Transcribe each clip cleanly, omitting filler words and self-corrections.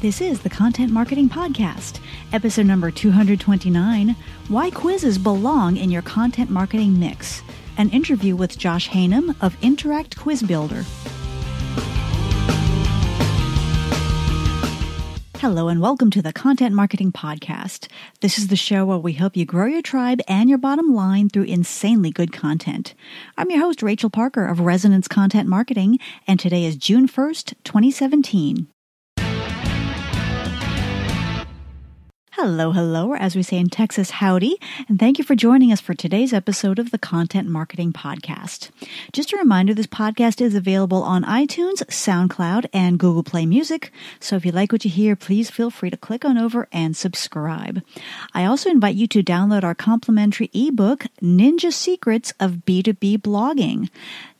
This is the Content Marketing Podcast, episode number 229, Why Quizzes Belong in Your Content Marketing Mix, an interview with Josh Haynam of Interact Quiz Builder. Hello and welcome to the Content Marketing Podcast. This is the show where we help you grow your tribe and your bottom line through insanely good content. I'm your host, Rachel Parker of Resonance Content Marketing, and today is June 1st, 2017. Hello, or as we say in Texas, howdy, and thank you for joining us for today's episode of the Content Marketing Podcast. Just a reminder, this podcast is available on iTunes, SoundCloud, and Google Play Music, so if you like what you hear, please feel free to click on over and subscribe. I also invite you to download our complimentary ebook, Ninja Secrets of B2B Blogging.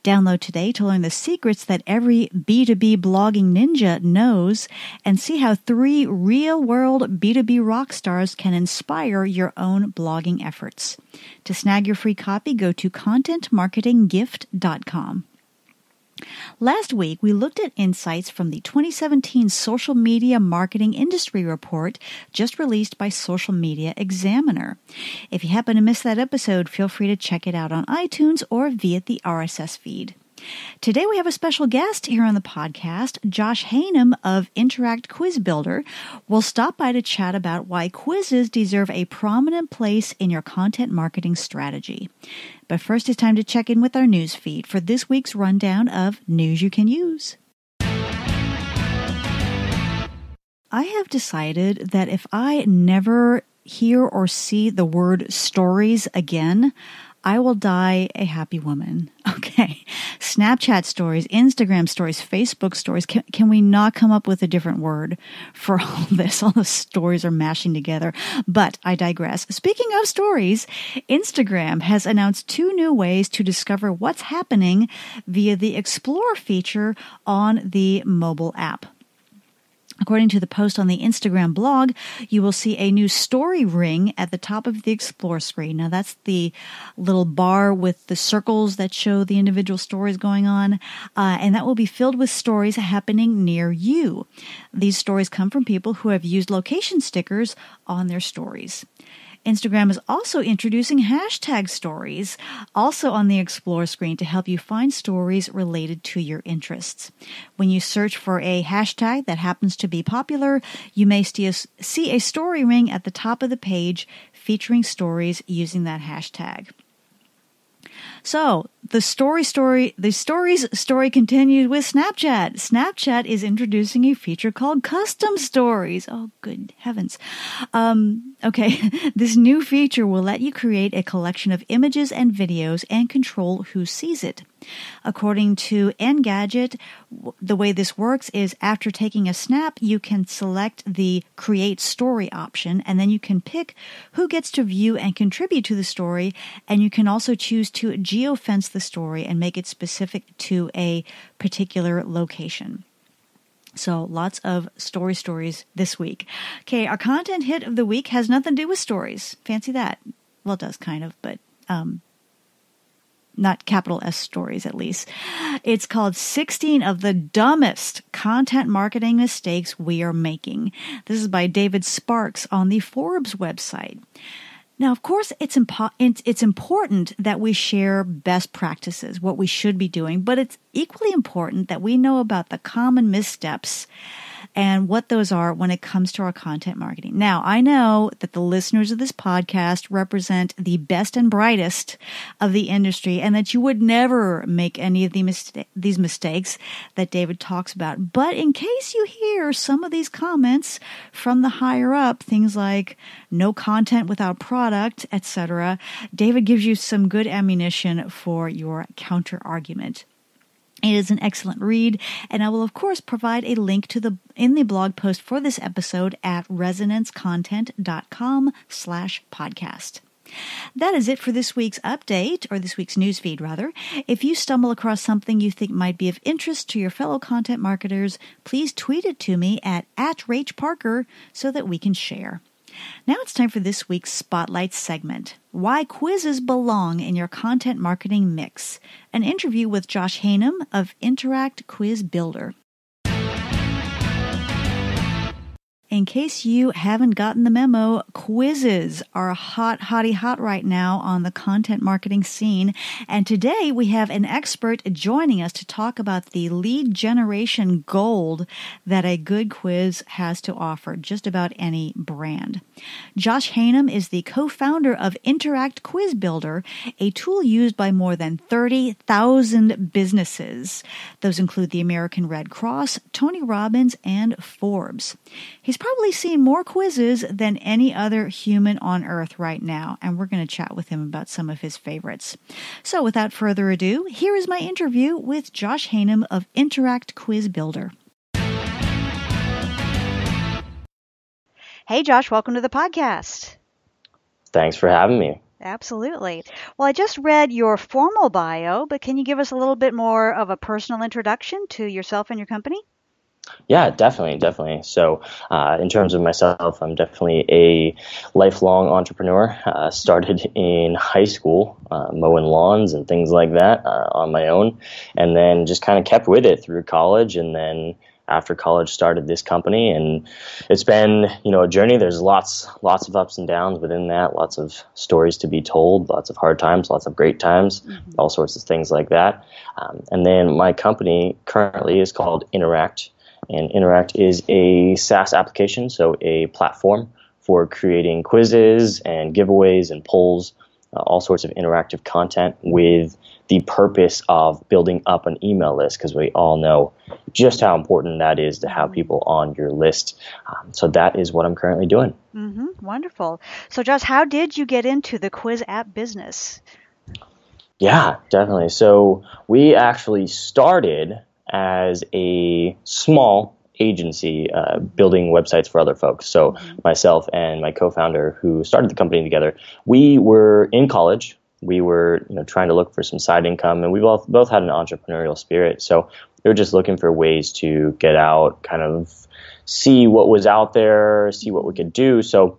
Download today to learn the secrets that every B2B blogging ninja knows and see how 3 real-world B2B rock stars can inspire your own blogging efforts. To snag your free copy, go to contentmarketinggift.com. Last week, we looked at insights from the 2017 Social Media Marketing Industry Report just released by Social Media Examiner. If you happen to miss that episode, feel free to check it out on iTunes or via the RSS feed. Today we have a special guest here on the podcast, Josh Haynam of Interact Quiz Builder. We'll stop by to chat about why quizzes deserve a prominent place in your content marketing strategy. But first it's time to check in with our news feed for this week's rundown of news you can use. I have decided that if I never hear or see the word stories again, I will die a happy woman. Okay. Snapchat stories, Instagram stories, Facebook stories. Can we not come up with a different word for all this? All the stories are mashing together. But I digress. Speaking of stories, Instagram has announced 2 new ways to discover what's happening via the Explore feature on the mobile app. According to the post on the Instagram blog, you will see a new story ring at the top of the Explore screen. Now, that's the little bar with the circles that show the individual stories going on, and that will be filled with stories happening near you. These stories come from people who have used location stickers on their stories. Instagram is also introducing hashtag stories, also on the Explore screen, to help you find stories related to your interests. When you search for a hashtag that happens to be popular, you may see a story ring at the top of the page featuring stories using that hashtag. So, the stories story continues with Snapchat. Snapchat is introducing a feature called Custom Stories. Oh, good heavens. Okay, this new feature will let you create a collection of images and videos and control who sees it. According to Engadget, the way this works is after taking a snap, you can select the Create Story option, and then you can pick who gets to view and contribute to the story, and you can also choose to geofence the story and make it specific to a particular location. So lots of stories this week. Okay, our content hit of the week has nothing to do with stories. Fancy that. Well, it does kind of, but not capital S stories, at least. It's called 16 of the Dumbest Content Marketing Mistakes We Are Making. This is by David Sparks on the Forbes website. Now, of course, it's important that we share best practices, what we should be doing, but it's equally important that we know about the common missteps and what those are when it comes to our content marketing. Now, I know that the listeners of this podcast represent the best and brightest of the industry and that you would never make any of these mistakes that David talks about. But in case you hear some of these comments from the higher up, things like no content without product, etc., David gives you some good ammunition for your counter argument. It is an excellent read, and I will, of course, provide a link to in the blog post for this episode at resonancecontent.com/podcast. That is it for this week's update, or this week's newsfeed, rather. If you stumble across something you think might be of interest to your fellow content marketers, please tweet it to me at @RachParker so that we can share. Now it's time for this week's Spotlight segment. Why quizzes belong in your content marketing mix. An interview with Josh Haynam of Interact Quiz Builder. in case you haven't gotten the memo, quizzes are hot right now on the content marketing scene. And today we have an expert joining us to talk about the lead generation gold that a good quiz has to offer just about any brand. Josh Haynam is the co-founder of Interact Quiz Builder, a tool used by more than 30,000 businesses. Those include the American Red Cross, Tony Robbins, and Forbes. He's probably seen more quizzes than any other human on earth right now, and we're going to chat with him about some of his favorites. So without further ado, here is my interview with Josh Haynam of Interact Quiz Builder. Hey, Josh, welcome to the podcast. Thanks for having me. Absolutely. Well, I just read your formal bio, but can you give us a little bit more of a personal introduction to yourself and your company? Yeah, definitely. So in terms of myself, I'm definitely a lifelong entrepreneur. Started in high school, mowing lawns and things like that on my own, and then just kind of kept with it through college, and then after college started this company, and it's been, a journey. There's lots of ups and downs within that, lots of stories to be told, lots of hard times, lots of great times, all sorts of things like that. And then my company currently is called Interact, and Interact is a SaaS application, so a platform for creating quizzes and giveaways and polls, all sorts of interactive content with the purpose of building up an email list, because we all know just how important that is to have people on your list. So that is what I'm currently doing. Wonderful. So Josh, how did you get into the quiz app business? Yeah, definitely. So we actually started as a small agency building websites for other folks. So myself and my co-founder who started the company together, we were in college. We were trying to look for some side income, and we both had an entrepreneurial spirit. So we were just looking for ways to get out, kind of see what was out there, see what we could do. So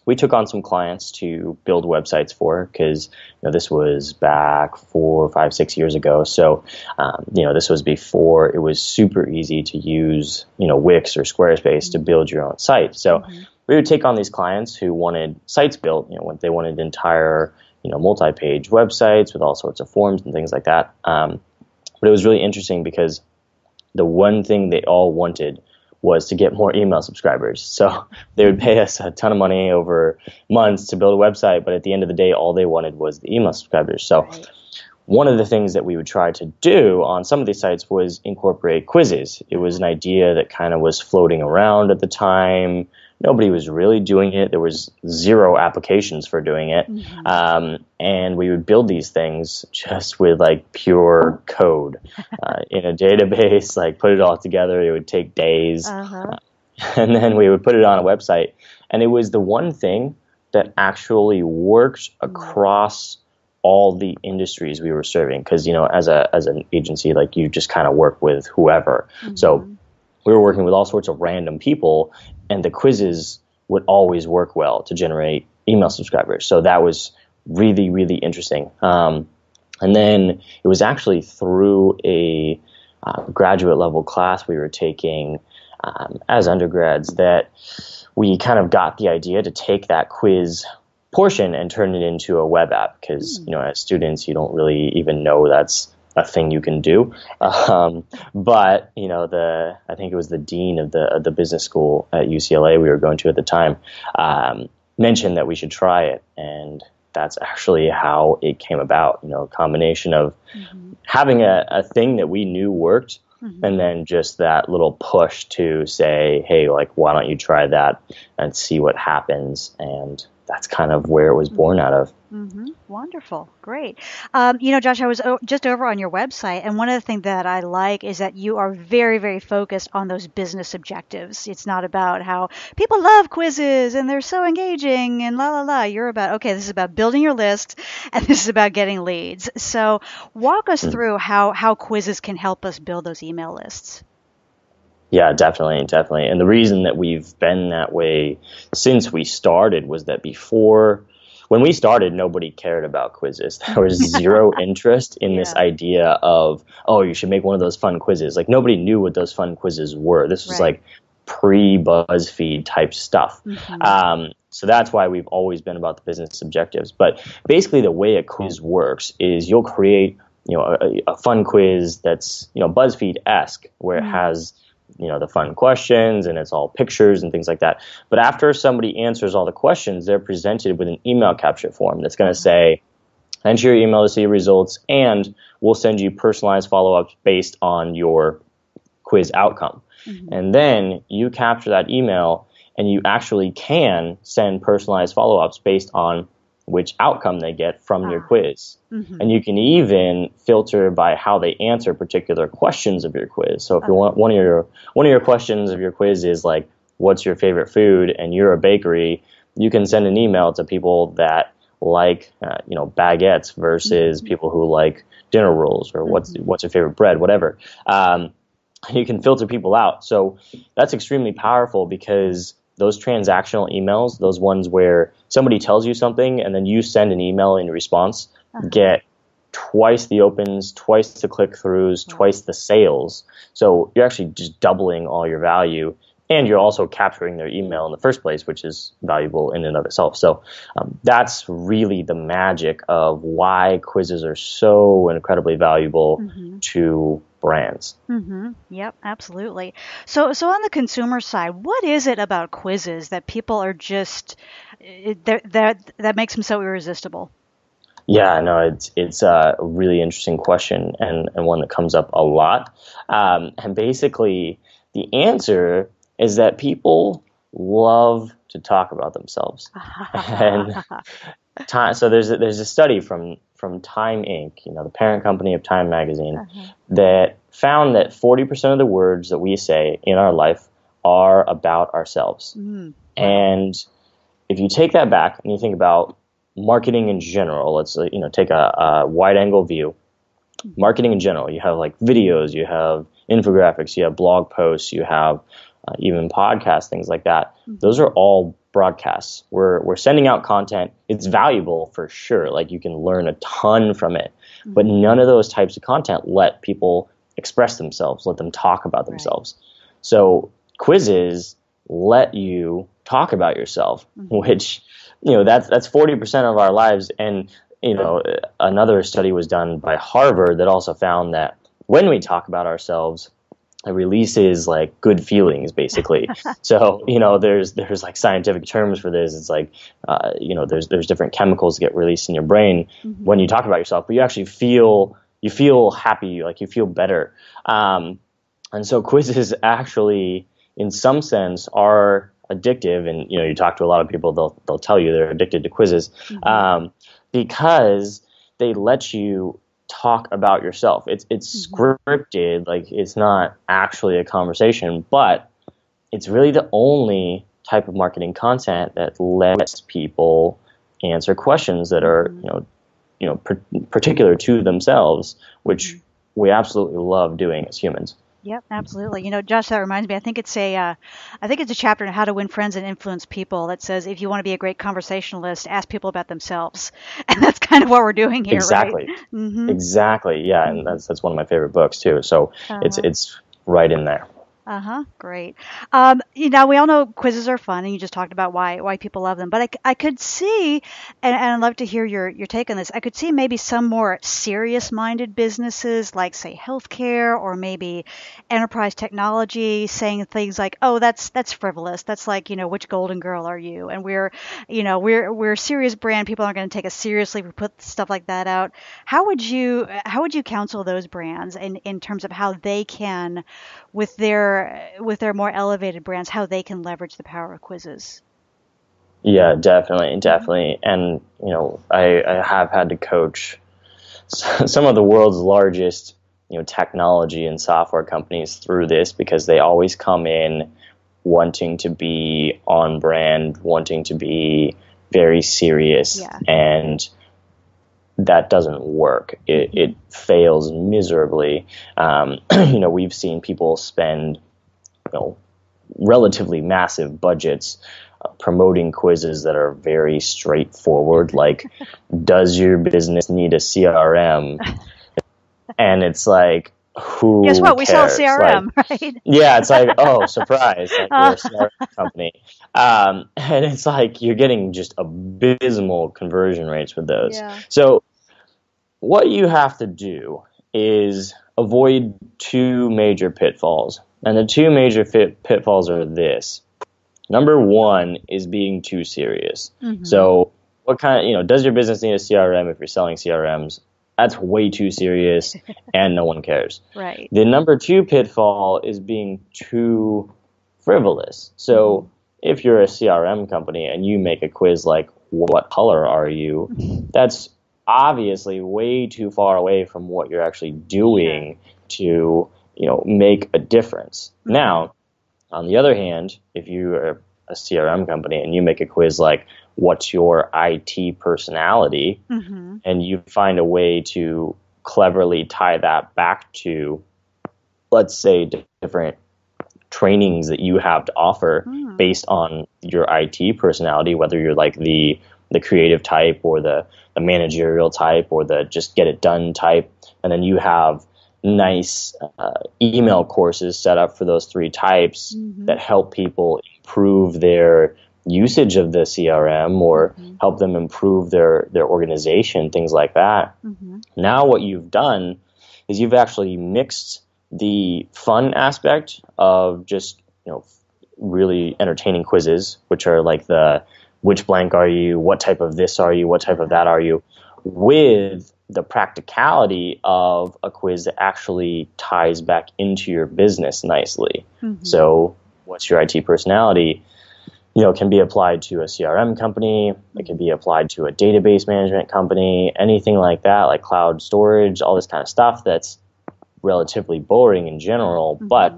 we took on some clients to build websites for, because this was back 4, 5, 6 years ago. So this was before it was super easy to use Wix or Squarespace to build your own site. So we would take on these clients who wanted sites built. They wanted entire multi-page websites with all sorts of forms and things like that. But it was really interesting because the one thing they all wanted was to get more email subscribers. So they would pay us a ton of money over months to build a website, but at the end of the day, all they wanted was the email subscribers. So one of the things that we would try to do on some of these sites was incorporate quizzes. It was an idea that kind of was floating around at the time. Nobody was really doing it. There was zero applications for doing it. And we would build these things just with pure code in a database, put it all together. It would take days. And then we would put it on a website. And it was the one thing that actually worked across all the industries we were serving. Because, as an agency, you just kind of work with whoever. So we were working with all sorts of random people, and the quizzes would always work well to generate email subscribers. So that was really, really interesting. And then it was actually through a graduate level class we were taking as undergrads that we kind of got the idea to take that quiz portion and turn it into a web app, because as students you don't really even know that's a thing you can do. But I think it was the dean of the business school at UCLA we were going to at the time, mentioned that we should try it. And that's actually how it came about, a combination of having a thing that we knew worked, and then just that little push to say, hey, why don't you try that and see what happens? And that's kind of where it was born out of. Wonderful. Great. Josh, I was just over on your website, and one of the things that I like is that you are very, very focused on those business objectives. It's not about how people love quizzes and they're so engaging and la, la, la. You're about, okay, this is about building your list, and this is about getting leads. So walk us through how quizzes can help us build those email lists. Yeah, definitely. And the reason that we've been that way since we started was that when we started, nobody cared about quizzes. There was zero interest in this idea of, oh, you should make one of those fun quizzes. Nobody knew what those fun quizzes were. This was pre-BuzzFeed type stuff. So that's why we've always been about the business objectives. But basically the way a quiz works is you'll create, a fun quiz that's, BuzzFeed-esque, where it has, the fun questions and it's all pictures and things like that. But after somebody answers all the questions, they're presented with an email capture form that's going to say, enter your email to see your results, and we'll send you personalized follow-ups based on your quiz outcome. And then you capture that email, and you actually can send personalized follow-ups based on which outcome they get from your quiz. And you can even filter by how they answer particular questions of your quiz. So if you want one of your questions of your quiz is like, what's your favorite food, and you're a bakery, you can send an email to people that like baguettes versus people who like dinner rolls, or what's your favorite bread, whatever. You can filter people out. So that's extremely powerful, because those transactional emails, those ones where somebody tells you something and then you send an email in response, get twice the opens, twice the click-throughs, twice the sales. So you're actually just doubling all your value, and you're also capturing their email in the first place, which is valuable in and of itself. So that's really the magic of why quizzes are so incredibly valuable to brands. Yep, absolutely. So on the consumer side, what is it about quizzes that people are just that makes them so irresistible? Yeah, no, it's a really interesting question, and one that comes up a lot. And basically, the answer is that people love to talk about themselves. And so there's a study from Time Inc., the parent company of Time magazine, that found that 40% of the words that we say in our life are about ourselves. And if you take that back and you think about marketing in general, let's take a wide angle view. Marketing in general, you have like videos, you have infographics, you have blog posts, you have even podcasts, things like that. Those are all broadcasts. We're sending out content. It's valuable for sure. Like, you can learn a ton from it, but none of those types of content let people express themselves, let them talk about themselves. So quizzes let you talk about yourself, which, that's 40% of our lives. And, another study was done by Harvard that also found that when we talk about ourselves, it releases like good feelings, basically. So, there's like scientific terms for this. It's like, there's different chemicals that get released in your brain when you talk about yourself, but you actually feel happy, like you feel better. And so quizzes actually, in some sense, are addictive. And, you talk to a lot of people, they'll tell you they're addicted to quizzes, because they let you talk about yourself. It's scripted, like it's not actually a conversation, but it's really the only type of marketing content that lets people answer questions that are, particular to themselves, which we absolutely love doing as humans. Yep, absolutely. Josh, that reminds me. I think it's a chapter on how to win friends and influence people that says if you want to be a great conversationalist, ask people about themselves, and that's kind of what we're doing here, exactly. Right? Exactly. Yeah, and that's one of my favorite books too. So it's right in there. Great. We all know quizzes are fun, and you just talked about why people love them. But I could see, and I'd love to hear your take on this. I could see maybe some more serious-minded businesses, like say healthcare or maybe enterprise technology, saying things like, "Oh, that's frivolous. That's like, which golden girl are you?" And we're a serious brand. People aren't going to take us seriously if we put stuff like that out. How would you counsel those brands in terms of how they can, with their more elevated brands, how they can leverage the power of quizzes? Yeah, definitely. And, I have had to coach some of the world's largest, technology and software companies through this, because they always come in wanting to be on brand, wanting to be very serious. Yeah. And that doesn't work. It fails miserably. We've seen people spend, relatively massive budgets promoting quizzes that are very straightforward, like, does your business need a CRM? And it's like, who Guess what? We sell a cares? Like, CRM, right? yeah, it's like, oh, surprise, like we're a CRM company. And it's like you're getting just abysmal conversion rates with those. Yeah. So what you have to do is avoid two major pitfalls. And the two major pitfalls are this. Number one is being too serious. Mm-hmm. So what kind of, does your business need a CRM if you're selling CRMs? That's way too serious and no one cares. Right. The number two pitfall is being too frivolous. So if you're a CRM company and you make a quiz like, what color are you? That's obviously way too far away from what you're actually doing to, make a difference. Mm-hmm. Now, on the other hand, if you are a CRM company and you make a quiz like, what's your IT personality, and you find a way to cleverly tie that back to, let's say, different trainings that you have to offer based on your IT personality, whether you're like the creative type or the managerial type or the just get it done type, and then you have nice email courses set up for those three types that help people improve their usage of the CRM or help them improve their organization, things like that. Now what you've done is you've actually mixed the fun aspect of just, really entertaining quizzes, which are like the which blank are you, what type of this are you, what type of that are you, with the practicality of a quiz that actually ties back into your business nicely. So what's your IT personality? Can be applied to a CRM company. It can be applied to a database management company, anything like that, like cloud storage, all this kind of stuff that's relatively boring in general. But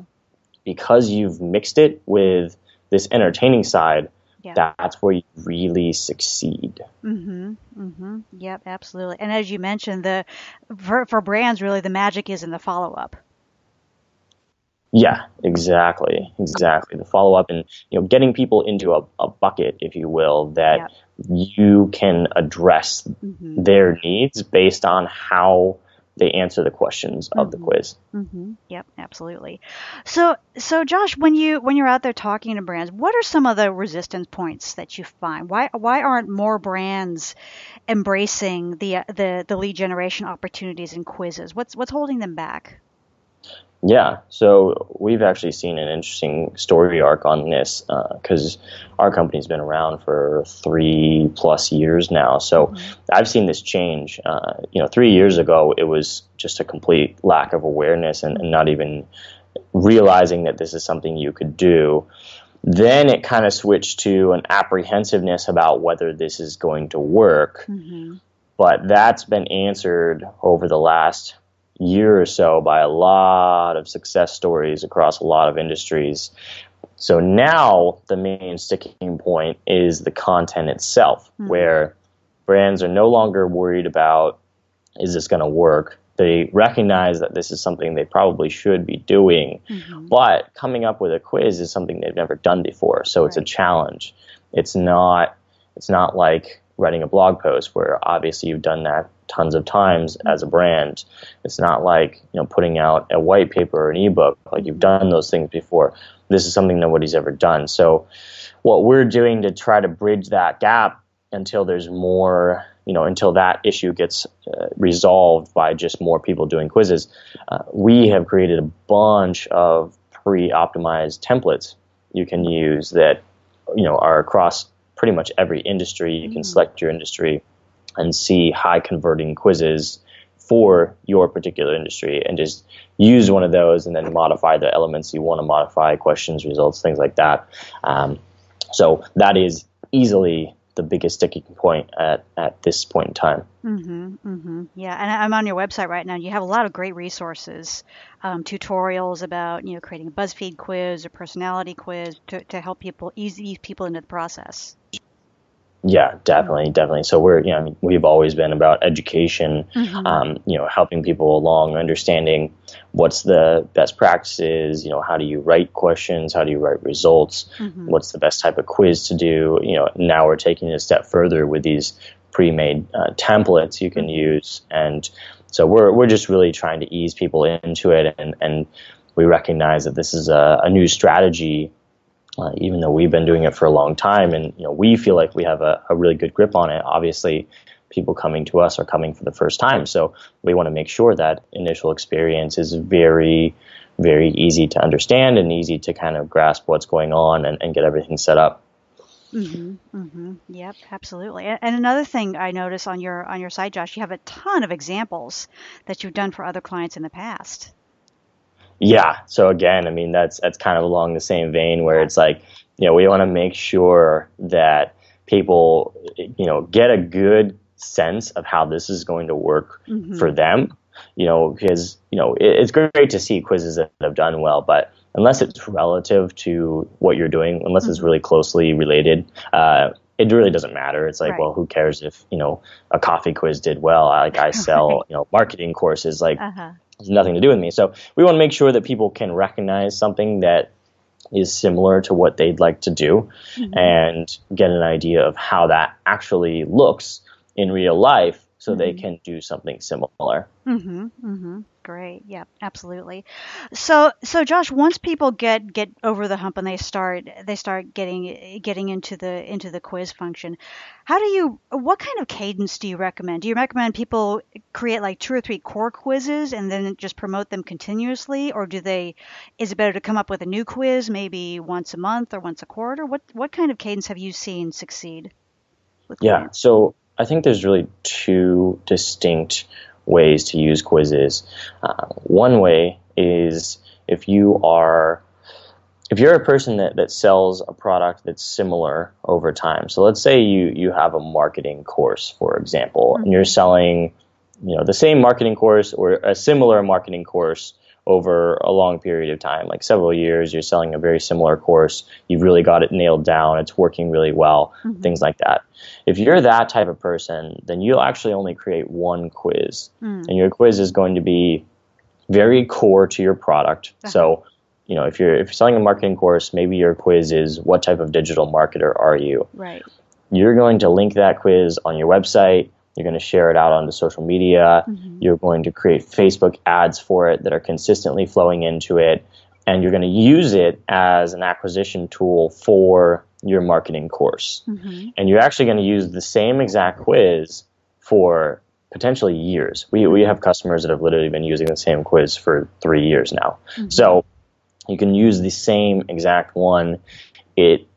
because you've mixed it with this entertaining side, that's where you really succeed. Yep, absolutely. And as you mentioned, for brands, really, the magic is in the follow-up. Yeah, exactly. The follow-up and, getting people into a bucket, if you will, that you can address their needs based on how they answer the questions of the quiz. Yep, absolutely. So Josh, when you're out there talking to brands, what are some of the resistance points that you find? Why aren't more brands embracing the lead generation opportunities in quizzes? What's holding them back? Yeah, so we've actually seen an interesting story arc on this because our company's been around for 3+ years now. So I've seen this change. 3 years ago, it was just a complete lack of awareness and not even realizing that this is something you could do. Then it kind of switched to an apprehensiveness about whether this is going to work. But that's been answered over the last year or so by a lot of success stories across a lot of industries. So now the main sticking point is the content itself, where brands are no longer worried about, is this going to work? They recognize that this is something they probably should be doing, but coming up with a quiz is something they've never done before. So it's a challenge. It's not like writing a blog post where obviously you've done that tons of times as a brand. It's not like, putting out a white paper or an ebook, like you've done those things before. This is something nobody's ever done. So what we're doing to try to bridge that gap until there's more, until that issue gets resolved by just more people doing quizzes, we have created a bunch of pre-optimized templates you can use that, are across pretty much every industry. You can select your industry and see high converting quizzes for your particular industry and just use one of those and then modify the elements you want to modify, questions, results, things like that. So that is easily the biggest sticking point at this point in time. Yeah, and I'm on your website right now. You have a lot of great resources, tutorials about creating a BuzzFeed quiz or personality quiz to help people ease people into the process. Yeah, definitely. So we've always been about education, helping people along, understanding what's the best practices, how do you write questions, how do you write results, what's the best type of quiz to do. Now we're taking it a step further with these pre-made templates you can use and So we're just really trying to ease people into it, and we recognize that this is a new strategy, even though we've been doing it for a long time, and we feel like we have a really good grip on it. Obviously, people coming to us are coming for the first time, so we want to make sure that initial experience is very, very easy to understand and easy to kind of grasp what's going on and get everything set up. Yep, absolutely. And another thing I notice on your site, Josh, you have a ton of examples that you've done for other clients in the past. Yeah. So again, I mean, that's kind of along the same vein where it's like, we want to make sure that people, get a good sense of how this is going to work for them, because, it's great to see quizzes that have done well, but unless it's relative to what you're doing, unless it's really closely related, it really doesn't matter. It's like, well, who cares if, a coffee quiz did well? I sell, marketing courses, like, has nothing to do with me. So we want to make sure that people can recognize something that is similar to what they'd like to do and get an idea of how that actually looks in real life so they can do something similar. Great. Yeah, absolutely. So Josh, once people get over the hump and they start getting into the quiz function, what kind of cadence do you recommend? Do you recommend people create like 2 or 3 core quizzes and then just promote them continuously, or is it better to come up with a new quiz maybe once a month or once a quarter? What kind of cadence have you seen succeed with clients? So I think there's really 2 distinct ways to use quizzes. One way is if you're a person that sells a product that's similar over time. So let's say you have a marketing course, for example, and you're selling, the same marketing course or a similar marketing course over a long period of time, like several years. You're selling a very similar course. You've really got it nailed down. It's working really well, things like that. If you're that type of person, then you'll actually only create 1 quiz. And your quiz is going to be very core to your product. So, if you're selling a marketing course, maybe your quiz is what type of digital marketer are you? Right. You're going to link that quiz on your website. You're going to share it out onto social media. You're going to create Facebook ads for it that are consistently flowing into it. And you're going to use it as an acquisition tool for your marketing course. And you're actually going to use the same exact quiz for potentially years. We have customers that have literally been using the same quiz for 3 years now. So you can use the same exact one. It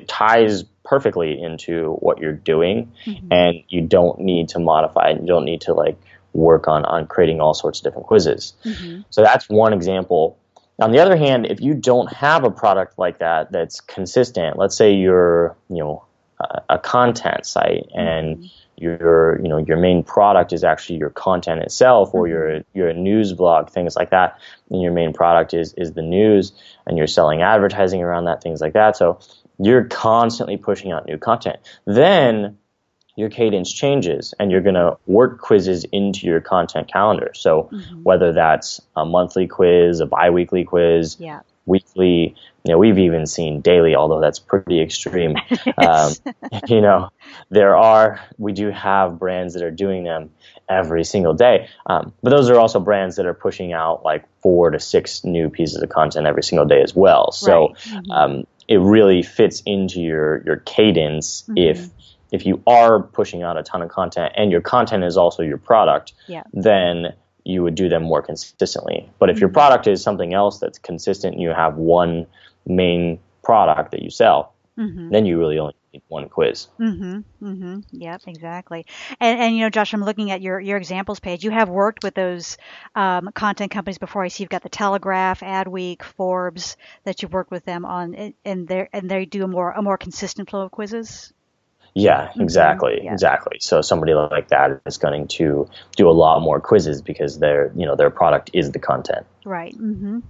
ties perfectly into what you're doing, and you don't need to modify it. You don't need to work on creating all sorts of different quizzes. So that's one example. On the other hand, if you don't have a product like that that's consistent, let's say you're a content site and your main product is actually your content itself, or you're a news blog, things like that, and your main product is the news, and you're selling advertising around that, things like that. So you're constantly pushing out new content. Then your cadence changes, and you're going to work quizzes into your content calendar. So whether that's a monthly quiz, a biweekly quiz, weekly, we've even seen daily, although that's pretty extreme. We do have brands that are doing them every single day. But those are also brands that are pushing out 4 to 6 new pieces of content every single day as well. So it really fits into your cadence if you are pushing out a ton of content and your content is also your product, then you would do them more consistently. But if your product is something else that's consistent and you have one main product that you sell, then you really only need 1 quiz. Yep, exactly. And Josh, I'm looking at your examples page. You have worked with those content companies before. I see you've got the Telegraph, Adweek, Forbes that you've worked with them on, and they do a more consistent flow of quizzes. Yeah, exactly. So somebody like that is going to do a lot more quizzes because their product is the content. Right.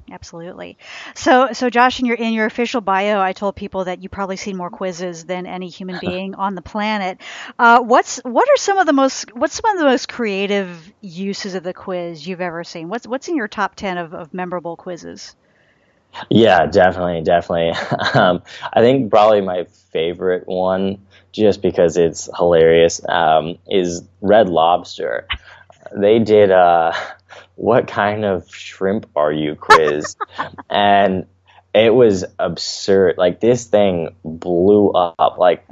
Absolutely. So Josh, in your official bio, I told people that you probably seen more quizzes than any human being on the planet. What are some of the most creative uses of the quiz you've ever seen? What's in your top 10 of memorable quizzes? Yeah, definitely. I think probably my favorite one, just because it's hilarious, is Red Lobster. they did what kind of shrimp are you quiz, and it was absurd. Like this thing blew up. Like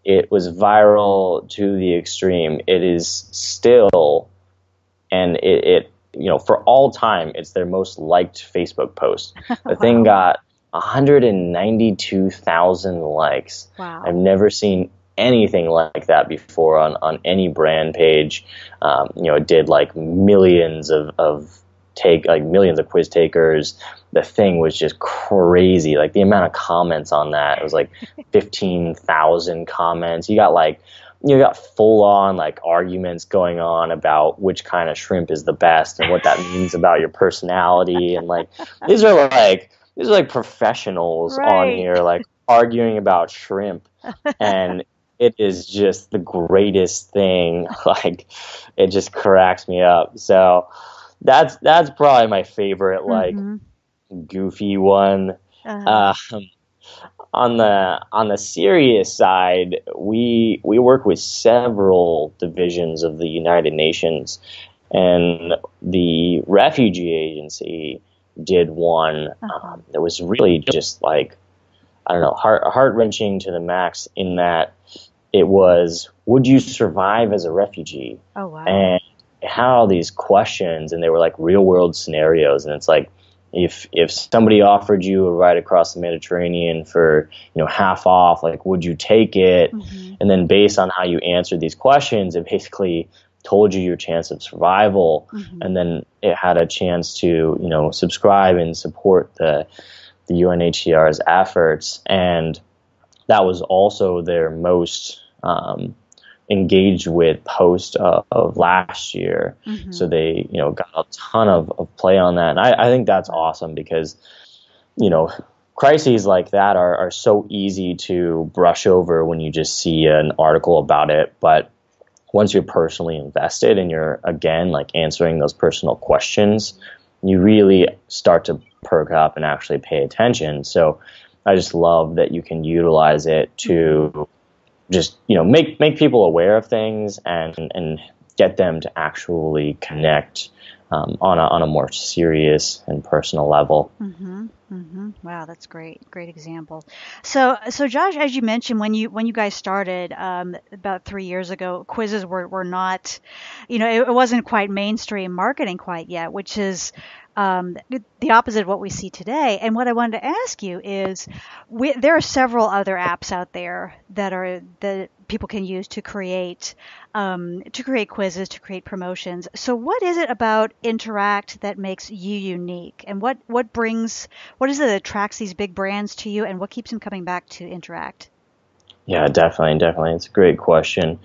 it was viral to the extreme. It is still, and it for all time, it's their most liked Facebook post. The thing got 192,000 likes. Wow. I've never seen anything like that before on any brand page. It did like millions of millions of quiz takers. The thing was just crazy. Like the amount of comments on that, it was like 15,000 comments. You got full on like arguments going on about which kind of shrimp is the best and what that means about your personality. And like, these are like professionals on here, like arguing about shrimp. And it is just the greatest thing. Like, it just cracks me up. So that's probably my favorite, like, goofy one. On the serious side, we work with several divisions of the United Nations, and the refugee agency did one that was really just like, I don't know, heart-wrenching to the max, in that it was, would you survive as a refugee? Oh, wow. And it had all these questions, and they were like real-world scenarios, and it's like, if somebody offered you a ride across the Mediterranean for, half off, like, would you take it? And then based on how you answered these questions, it basically told you your chance of survival. And then it had a chance to, subscribe and support the UNHCR's efforts. And that was also their most engaged with post of last year. So they, got a ton of play on that. And I think that's awesome, because, crises like that are so easy to brush over when you just see an article about it. But once you're personally invested and you're, again, like answering those personal questions, you really start to perk up and actually pay attention. So I just love that you can utilize it to just, make people aware of things and get them to actually connect on a more serious and personal level. Wow, that's great. Great example. So Josh, as you mentioned, when you guys started about 3 years ago, quizzes were not, it wasn't quite mainstream marketing quite yet, which is the opposite of what we see today. And what I wanted to ask you is, there are several other apps out there that people can use to create quizzes, to create promotions. So what is it about Interact that makes you unique? And what is it that attracts these big brands to you, and what keeps them coming back to Interact? Yeah, definitely. It's a great question.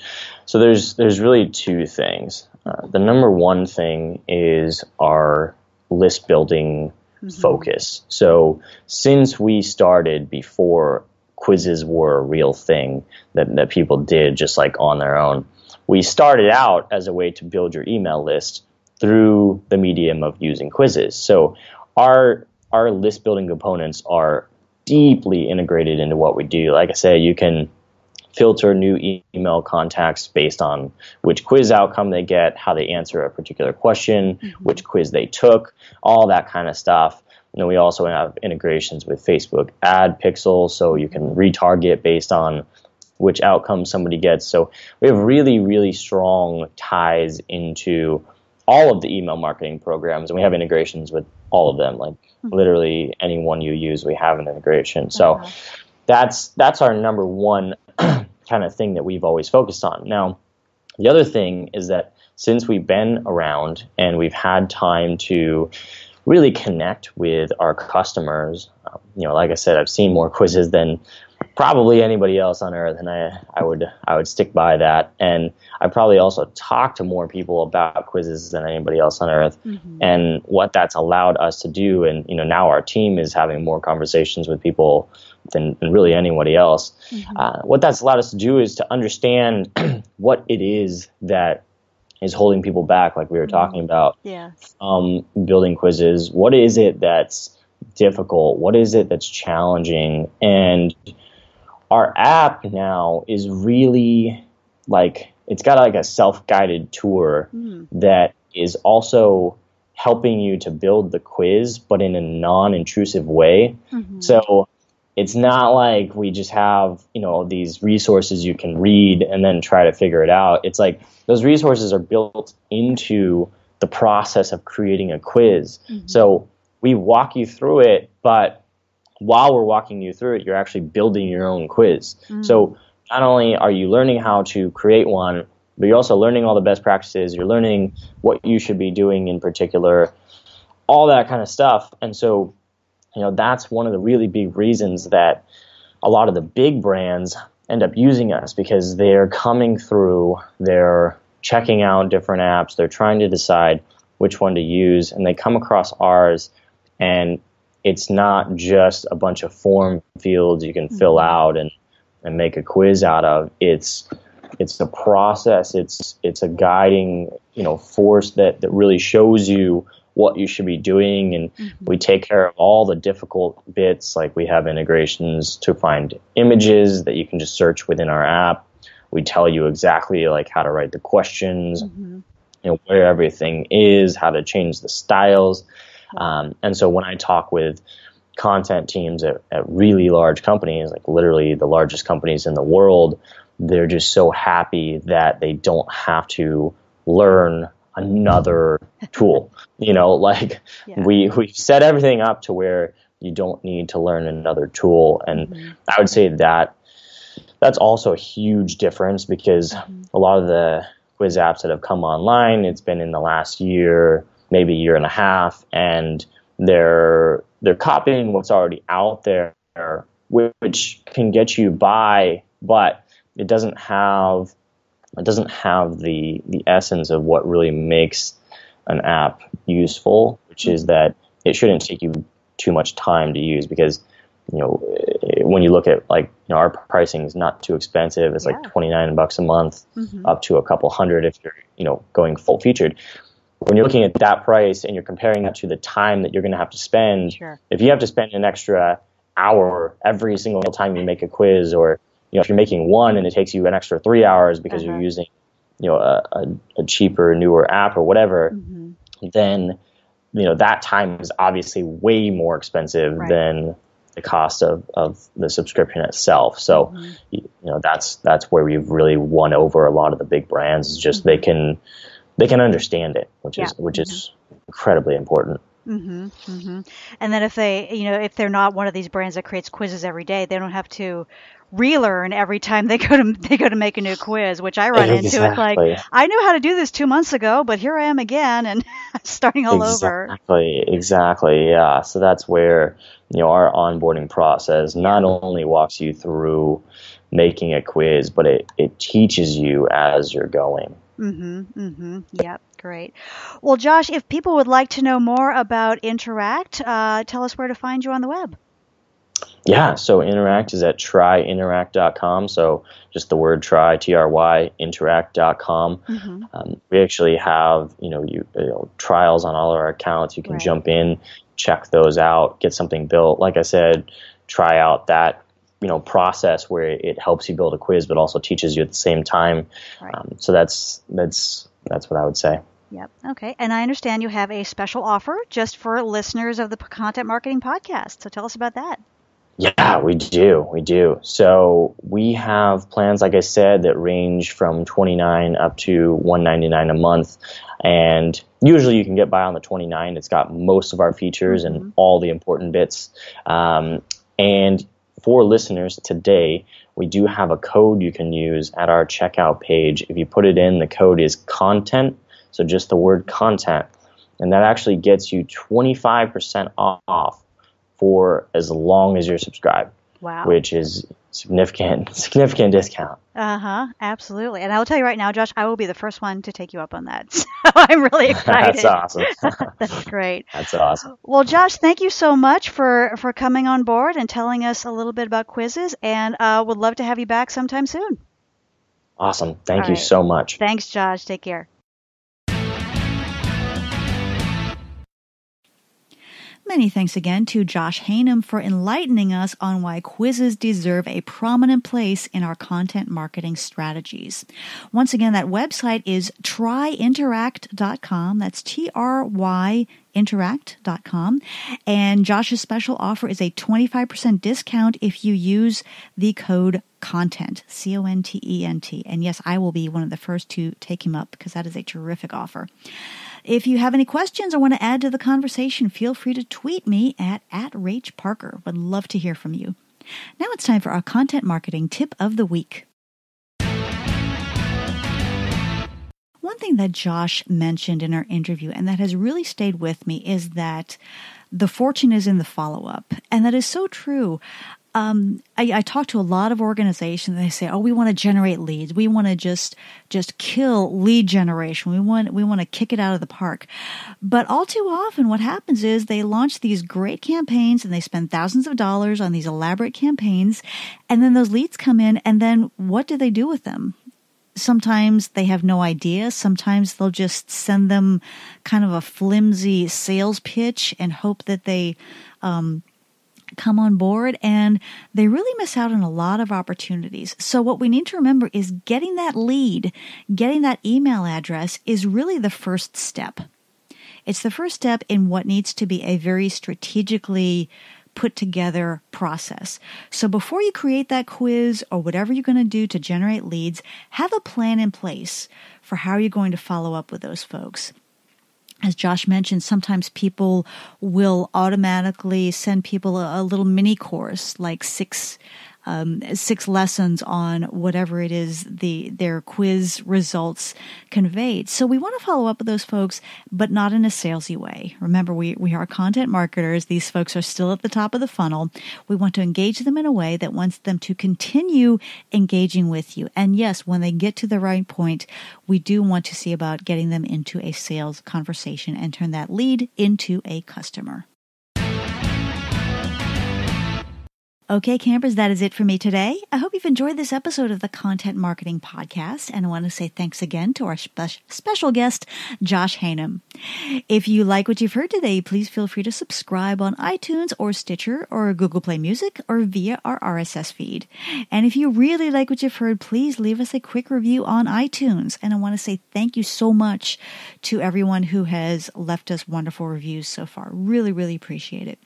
So there's really two things. The number one thing is our list building focus. So since we started before quizzes were a real thing that people did just like on their own, we started out as a way to build your email list through the medium of using quizzes. So our list building components are deeply integrated into what we do. Like I said, you can filter new email contacts based on which quiz outcome they get, how they answer a particular question, which quiz they took, all that kind of stuff. And then we also have integrations with Facebook ad pixels, so you can retarget based on which outcome somebody gets. So we have really, really strong ties into all of the email marketing programs, and we have integrations with all of them. Like literally any one you use, we have an integration. So that's our number one kind of thing that we've always focused on. Now, the other thing is that since we've been around and we've had time to really connect with our customers, like I said, I've seen more quizzes than probably anybody else on earth, and I would stick by that. And I probably also talked to more people about quizzes than anybody else on earth. And what that's allowed us to do, and now our team is having more conversations with people than really anybody else. What that's allowed us to do is to understand what it is that is holding people back, like we were talking about, building quizzes. What is it that's difficult? What is it that's challenging? And our app now is really it's got like a self-guided tour that is also helping you to build the quiz, but in a non-intrusive way. So it's not like we just have, these resources you can read and then try to figure it out. It's like those resources are built into the process of creating a quiz. So we walk you through it, but while we're walking you through it, you're actually building your own quiz. So not only are you learning how to create one, but you're also learning all the best practices. You're learning what you should be doing in particular, all that kind of stuff. And so, that's one of the really big reasons that a lot of the big brands end up using us, because they're coming through, they're checking out different apps, they're trying to decide which one to use, and they come across ours, and it's not just a bunch of form fields you can fill out and make a quiz out of. It's a process. It's a guiding, force that really shows you what you should be doing. And we take care of all the difficult bits. Like we have integrations to find images that you can just search within our app. We tell you exactly like how to write the questions, where everything is, how to change the styles. And so when I talk with content teams at really large companies, like literally the largest companies in the world, they're just so happy that they don't have to learn another tool. We've set everything up to where you don't need to learn another tool. And I would say that that's also a huge difference, because a lot of the quiz apps that have come online, it's been in the last year, maybe year and a half, and they're copying what's already out there, which can get you by, but it doesn't have the essence of what really makes an app useful, which is that it shouldn't take you too much time to use, because when you look at our pricing is not too expensive. It's like $29 a month, up to a couple hundred if you're going full featured. When you're looking at that price and you're comparing that to the time that you're going to have to spend, if you have to spend an extra hour every single time you make a quiz, or if you're making one and it takes you an extra 3 hours because you're using a cheaper, newer app or whatever, then that time is obviously way more expensive than the cost of the subscription itself. So that's where we've really won over a lot of the big brands, is just they can understand it, which is incredibly important. And then if if they're not one of these brands that creates quizzes every day, they don't have to relearn every time they go to make a new quiz, which I run into. It's like, I knew how to do this 2 months ago, but here I am again and starting all over. Exactly. Yeah. So that's where, our onboarding process not only walks you through making a quiz, but it teaches you as you're going. Yep. Great. Well, Josh, if people would like to know more about Interact, tell us where to find you on the web. Yeah, so Interact is at tryinteract.com. So just the word try, T-R-Y, interact.com. We actually have, trials on all our accounts. You can jump in, check those out, get something built. Like I said, try out that, process where it helps you build a quiz, but also teaches you at the same time. So that's what I would say. Yep. Okay. And I understand you have a special offer just for listeners of the Content Marketing Podcast. So tell us about that. Yeah, we do. So we have plans, like I said, that range from $29 up to $199 a month. And usually you can get by on the $29. It's got most of our features and all the important bits. And for listeners today, we do have a code you can use at our checkout page. If you put it in, the code is content. So just the word content. And that actually gets you 25% off for as long as you're subscribed. Wow. Which is significant discount. Absolutely. And I will tell you right now, Josh, I will be the first one to take you up on that. So I'm really excited. That's awesome. That's great. That's awesome. Well, Josh, thank you so much for coming on board and telling us a little bit about quizzes, and would love to have you back sometime soon. Awesome. Thank you so much. Thanks, Josh. Take care. Many thanks again to Josh Haynam for enlightening us on why quizzes deserve a prominent place in our content marketing strategies. Once again, that website is tryinteract.com. That's tryinteract.com. And Josh's special offer is a 25% discount if you use the code CONTENT, CONTENT. And yes, I will be one of the first to take him up because that is a terrific offer. If you have any questions or want to add to the conversation, feel free to tweet me at @RachParker. Would love to hear from you. Now it's time for our content marketing tip of the week. One thing that Josh mentioned in our interview and that has really stayed with me is that the fortune is in the follow-up. And that is so true. I talk to a lot of organizations and they say, oh, we want to generate leads. We want to just kill lead generation. We want to kick it out of the park. But all too often what happens is they launch these great campaigns and they spend thousands of dollars on these elaborate campaigns. And then those leads come in and then what do they do with them? Sometimes they have no idea. Sometimes they'll just send them kind of a flimsy sales pitch and hope that they, come on board, and they really miss out on a lot of opportunities. So what we need to remember is getting that lead, getting that email address is really the first step. It's the first step in what needs to be a very strategically put together process. So before you create that quiz or whatever you're going to do to generate leads, have a plan in place for how you're going to follow up with those folks. As Josh mentioned, sometimes people will automatically send people a little mini course, like six lessons on whatever it is their quiz results conveyed. So we want to follow up with those folks, but not in a salesy way. Remember, we are content marketers. These folks are still at the top of the funnel. We want to engage them in a way that wants them to continue engaging with you. And yes, when they get to the right point, we do want to see about getting them into a sales conversation and turn that lead into a customer. Okay, campers, that is it for me today. I hope you've enjoyed this episode of the Content Marketing Podcast, and I want to say thanks again to our special guest, Josh Haynam. If you like what you've heard today, please feel free to subscribe on iTunes or Stitcher or Google Play Music or via our RSS feed. And if you really like what you've heard, please leave us a quick review on iTunes. And I want to say thank you so much to everyone who has left us wonderful reviews so far. Really, really appreciate it.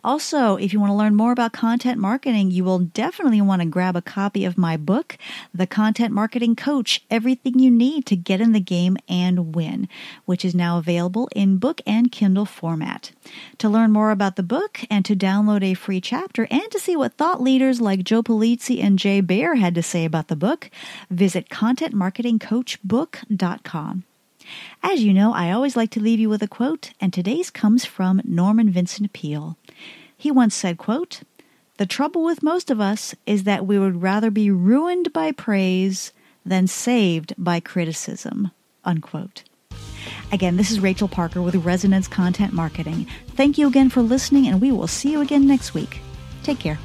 Also, if you want to learn more about content marketing, you will definitely want to grab a copy of my book, The Content Marketing Coach, Everything You Need to Get in the Game and Win, which is now available in book and Kindle format. To learn more about the book and to download a free chapter and to see what thought leaders like Joe Pulizzi and Jay Baer had to say about the book, visit contentmarketingcoachbook.com. As you know, I always like to leave you with a quote, and today's comes from Norman Vincent Peale. He once said, quote, "The trouble with most of us is that we would rather be ruined by praise than saved by criticism," unquote. Again, this is Rachel Parker with Resonance Content Marketing. Thank you again for listening, and we will see you again next week. Take care.